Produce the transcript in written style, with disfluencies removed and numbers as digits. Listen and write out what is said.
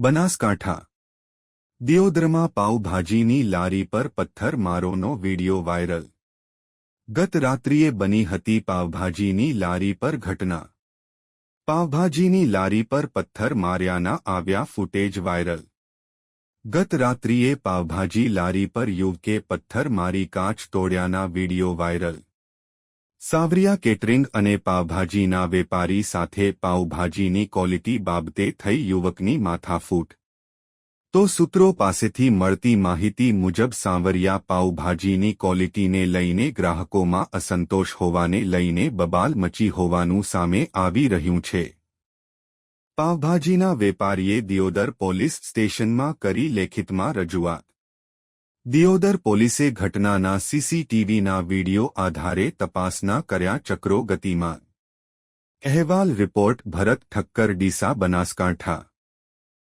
બનાસકાંઠા દિયોદરમાં પાવભાજીની લારી પર પથ્થરમારોનો video viral. ગત રાત્રિએ બની હતી પાવભાજીની લારી પર ઘટના। પાવભાજીની લારી પર પથ્થર માર્યાના આવ્યા ફૂટેજ વાયરલ। ગત રાત્રિએ પાવભાજી લારી પર યુવકે પથ્થર મારી કાચ તોડ્યાના વીડિયો વાયરલ। સાવરિયા કેટરિંગ અને પાવભાજીના વેપારી સાથે પાવભાજીની ક્વોલિટી બાબતે થઈ યુવકની માથાફૂટ। તો સૂત્રો પાસેથી મળતી માહિતી મુજબ સાવરિયા પાવભાજીની ક્વોલિટીને લઈને ગ્રાહકોમાં અસંતોષ હોવાને લઈને બબાલ મચી હોવાનું સામે આવી રહ્યું છે। પાવભાજીના વેપારીએ દિયોદર પોલીસ સ્ટેશનમાં કરી લેખિતમાં રજૂઆત। દિયોદર પોલીસે ઘટનાના સીસીટીવીના વીડિયો આધારે તપાસના કર્યા ચક્રો ગતિમાન। અહેવાલ રિપોર્ટ ભરત ઠક્કર ડીસા બનાસકાંઠા।